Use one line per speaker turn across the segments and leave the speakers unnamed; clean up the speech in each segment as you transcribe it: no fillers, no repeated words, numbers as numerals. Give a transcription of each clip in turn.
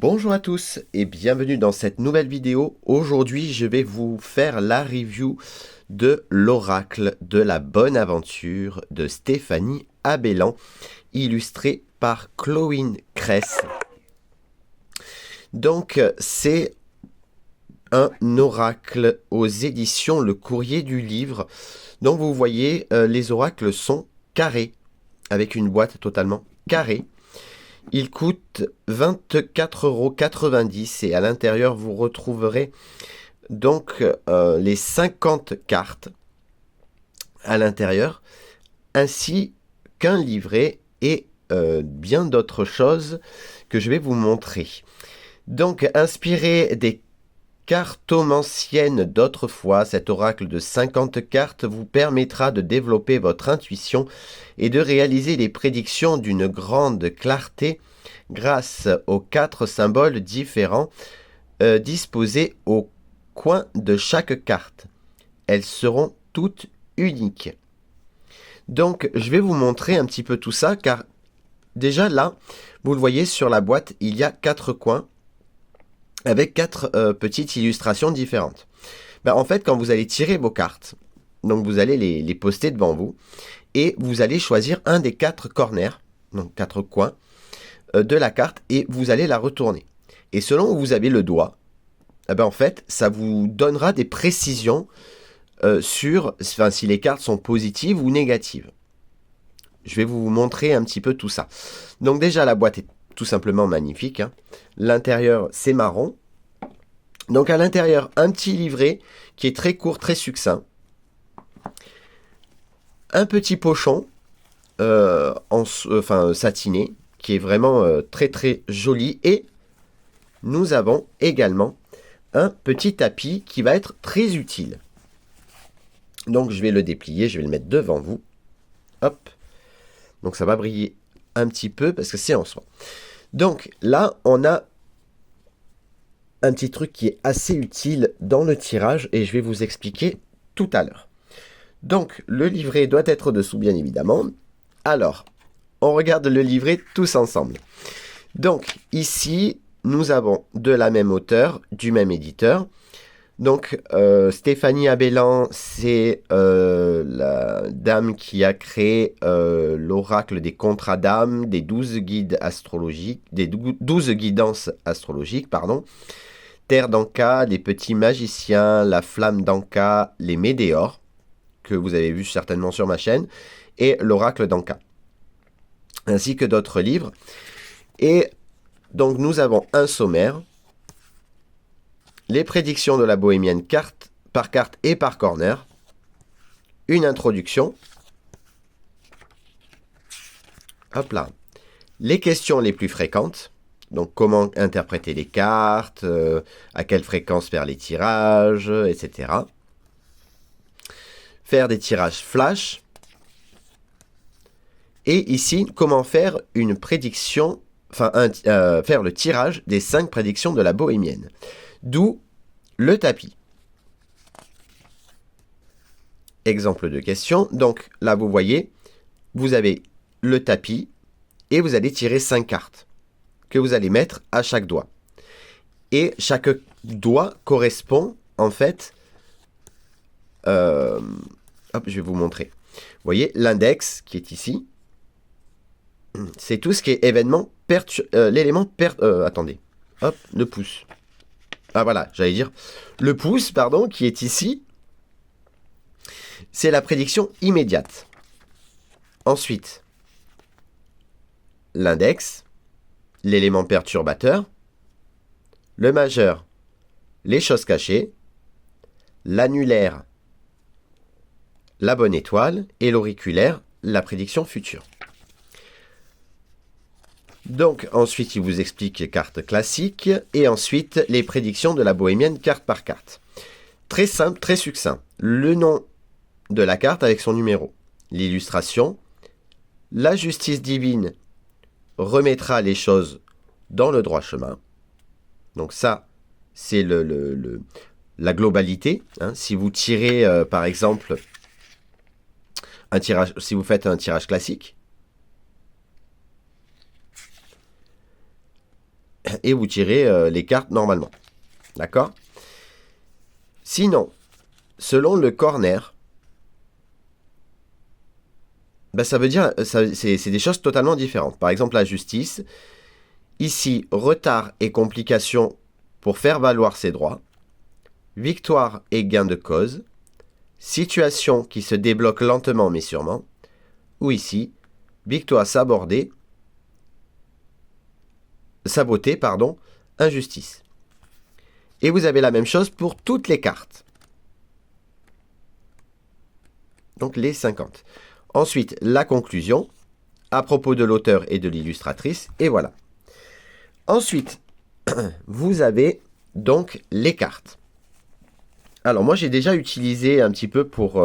Bonjour à tous et bienvenue dans cette nouvelle vidéo. Aujourd'hui, je vais vous faire la review de l'Oracle de la Bonne Aventure de Stéphanie Abellan, illustré par Chloé Cress. Donc, c'est un oracle aux éditions Le Courrier du Livre. Donc, vous voyez, les oracles sont carrés, avec une boîte totalement carrée. Il coûte 24,90 € et à l'intérieur vous retrouverez donc les 50 cartes à l'intérieur ainsi qu'un livret et bien d'autres choses que je vais vous montrer. Donc inspiré des cartomanciennes d'autrefois, cet oracle de 50 cartes vous permettra de développer votre intuition et de réaliser les prédictions d'une grande clarté grâce aux 4 symboles différents disposés au coin de chaque carte. Elles seront toutes uniques. Donc je vais vous montrer un petit peu tout ça car déjà là, vous le voyez sur la boîte, il y a 4 coins avec 4 petites illustrations différentes. En fait, quand vous allez tirer vos cartes, donc vous allez les poster devant vous, et vous allez choisir un des 4 corners, donc 4 coins, de la carte, et vous allez la retourner. Et selon où vous avez le doigt, en fait, ça vous donnera des précisions sur si les cartes sont positives ou négatives. Je vais vous montrer un petit peu tout ça. Donc déjà, la boîte est tout simplement magnifique. L'intérieur, c'est marron. Donc à l'intérieur, un petit livret qui est très court, très succinct. Un petit pochon satiné qui est vraiment très très joli. Et nous avons également un petit tapis qui va être très utile. Donc je vais le déplier, je vais le mettre devant vous. Hop. Donc ça va briller un petit peu parce que c'est en soie. Donc là, on a un petit truc qui est assez utile dans le tirage et je vais vous expliquer tout à l'heure. Donc le livret doit être dessous bien évidemment. Alors, on regarde le livret tous ensemble. Donc ici, nous avons de la même auteure, du même éditeur. Donc Stéphanie Abellan, c'est la dame qui a créé l'oracle des contrats d'âme, des 12 guides astrologiques, des 12 guidances astrologiques, pardon. Terre d'Anka, les petits magiciens, la flamme d'Anka, les météores, que vous avez vu certainement sur ma chaîne, et l'oracle d'Anka, ainsi que d'autres livres. Et donc nous avons un sommaire, les prédictions de la bohémienne carte par carte et par corner, une introduction, hop là, les questions les plus fréquentes, donc comment interpréter les cartes, à quelle fréquence faire les tirages, etc. Faire des tirages flash. Et ici, comment faire une prédiction, faire le tirage des 5 prédictions de la bohémienne. D'où le tapis. Exemple de question. Donc là, vous voyez, vous avez le tapis et vous allez tirer 5 cartes que vous allez mettre à chaque doigt. Et chaque doigt correspond en fait... hop, je vais vous montrer. Vous voyez, l'index qui est ici, c'est tout ce qui est événement l'élément attendez. Hop, le pouce. Ah voilà, j'allais dire le pouce, pardon, qui est ici. C'est la prédiction immédiate. Ensuite, l'index, l'élément perturbateur, le majeur, les choses cachées, l'annulaire, la bonne étoile, et l'auriculaire, la prédiction future. Donc ensuite il vous explique les cartes classiques et ensuite les prédictions de la bohémienne carte par carte. Très simple, très succinct. Le nom de la carte avec son numéro. L'illustration. La justice divine remettra les choses dans le droit chemin. Donc ça, c'est la globalité. Si vous tirez par exemple un tirage, si vous faites un tirage classique, et vous tirez les cartes normalement. D'accord? Sinon, selon le corner, ben ça veut dire, c'est des choses totalement différentes. Par exemple, la justice, ici, retard et complication pour faire valoir ses droits, victoire et gain de cause, situation qui se débloque lentement mais sûrement, ou ici, victoire sabotée, injustice. Et vous avez la même chose pour toutes les cartes. Donc les 50. Ensuite, la conclusion, à propos de l'auteur et de l'illustratrice, et voilà. Ensuite, vous avez donc les cartes. Alors moi, j'ai déjà utilisé un petit peu pour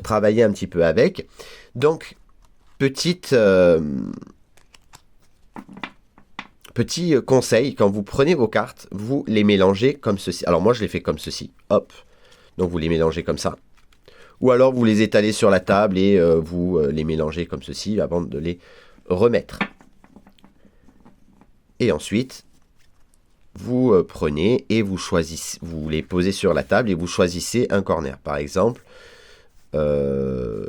travailler un petit peu avec. Donc, petit conseil, quand vous prenez vos cartes, vous les mélangez comme ceci. Alors moi, je les fais comme ceci. Hop. Donc vous les mélangez comme ça. Ou alors vous les étalez sur la table et vous les mélangez comme ceci avant de les remettre. Et ensuite, vous prenez et vous choisissez, vous les posez sur la table et vous choisissez un corner. Par exemple, je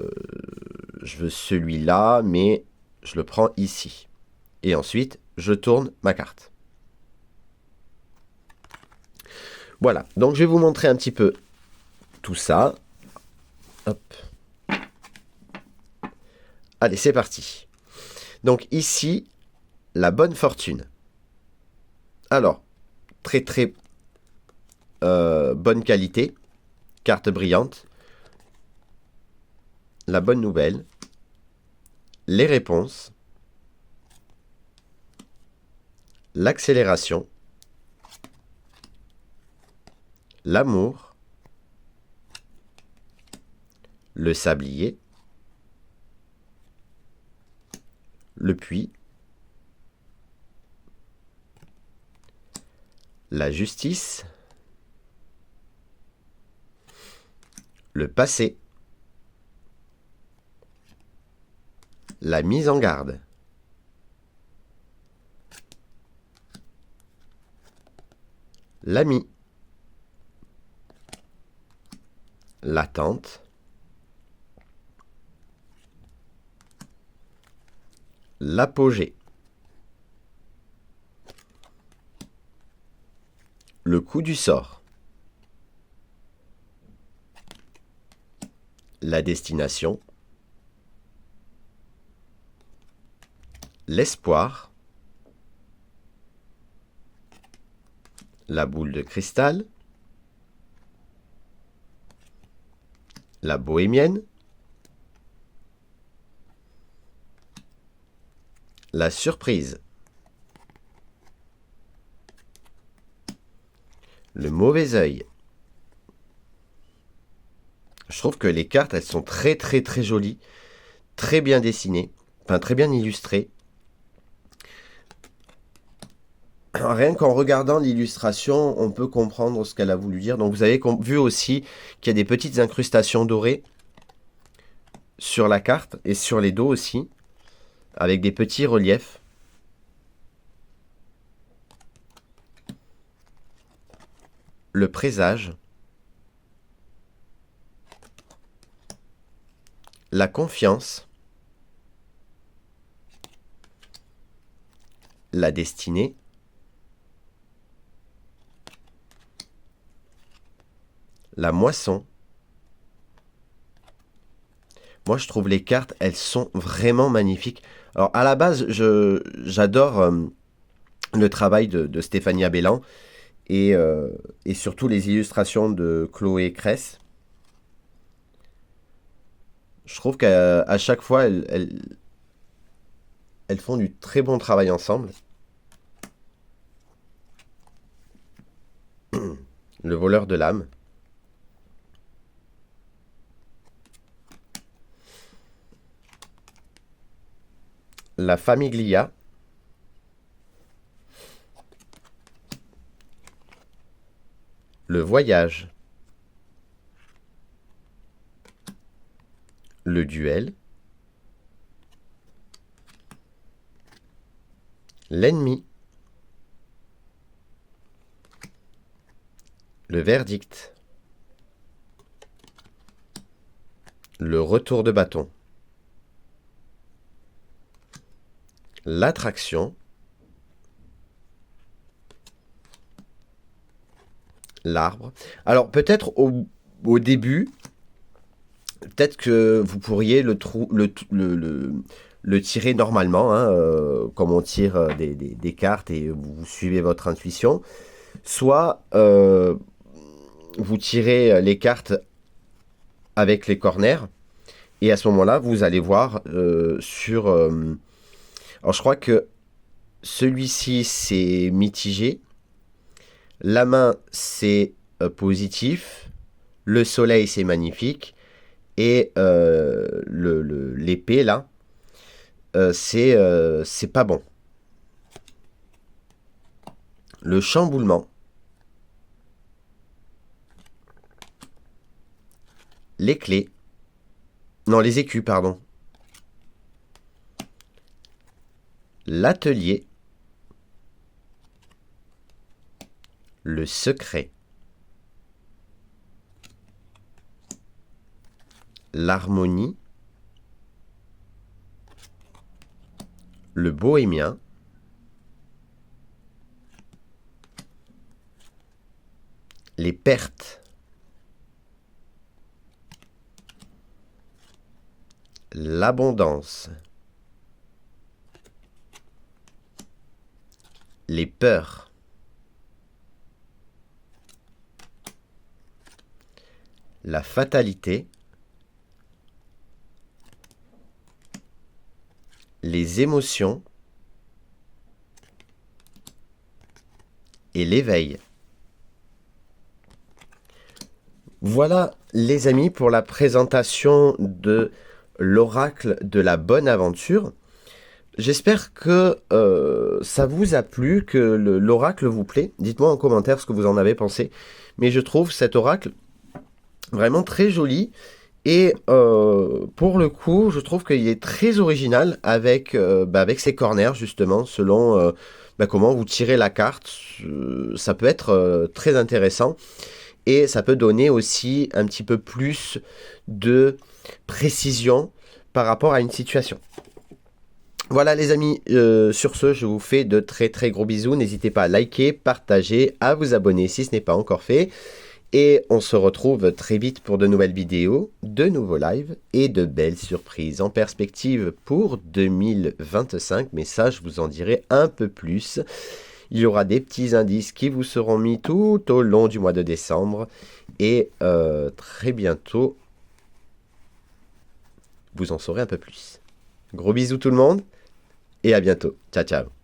veux celui-là, mais je le prends ici. Et ensuite, je tourne ma carte. Voilà, donc je vais vous montrer un petit peu tout ça. Hop. Allez, c'est parti. Donc ici, la bonne fortune. Alors, très très bonne qualité, carte brillante. La bonne nouvelle, les réponses, l'accélération, l'amour, le sablier, le puits, la justice, le passé, la mise en garde, l'ami, l'attente, l'apogée, le coup du sort, la destination, l'espoir, la boule de cristal, la bohémienne, la surprise, le mauvais œil. Je trouve que les cartes, elles sont très très très jolies, très bien dessinées, enfin très bien illustrées. Rien qu'en regardant l'illustration, on peut comprendre ce qu'elle a voulu dire. Donc vous avez vu aussi qu'il y a des petites incrustations dorées sur la carte et sur les dos aussi, avec des petits reliefs. Le présage, la confiance, la destinée, la moisson. Moi, je trouve les cartes, elles sont vraiment magnifiques. Alors, à la base, j'adore le travail de Stéphania Bellan et surtout les illustrations de Chloé Cress. Je trouve qu'à chaque fois, elles font du très bon travail ensemble. Le voleur de l'âme. La Famiglia. Le voyage. Le duel. L'ennemi. le verdict, le retour de bâton, l'attraction, l'arbre. Alors peut-être au début, peut-être que vous pourriez le tirer normalement, hein, comme on tire des cartes et vous suivez votre intuition. Soit vous tirez les cartes avec les corners et à ce moment-là, vous allez voir sur... alors je crois que celui-ci, c'est mitigé. La main, c'est positif. Le soleil, c'est magnifique. Et l'épée, là, c'est pas bon. Le chamboulement. Les clés. Non, les écus, pardon. L'atelier. Le secret. L'harmonie. Le bohémien. Les pertes. L'abondance. Les peurs. La fatalité. Les émotions. Et l'éveil. Voilà les amis pour la présentation de l'oracle de la bonne aventure. J'espère que ça vous a plu, que l'oracle vous plaît. Dites-moi en commentaire ce que vous en avez pensé. Mais je trouve cet oracle vraiment très joli. Et pour le coup, je trouve qu'il est très original avec ses corners, justement, selon comment vous tirez la carte. Ça peut être très intéressant. Et ça peut donner aussi un petit peu plus de précision par rapport à une situation. Voilà les amis, sur ce, je vous fais de très très gros bisous. N'hésitez pas à liker, partager, à vous abonner si ce n'est pas encore fait. Et on se retrouve très vite pour de nouvelles vidéos, de nouveaux lives et de belles surprises en perspective pour 2025. Mais ça, je vous en dirai un peu plus. Il y aura des petits indices qui vous seront mis tout au long du mois de décembre. Et très bientôt, vous en saurez un peu plus. Gros bisous tout le monde et à bientôt. Ciao, ciao.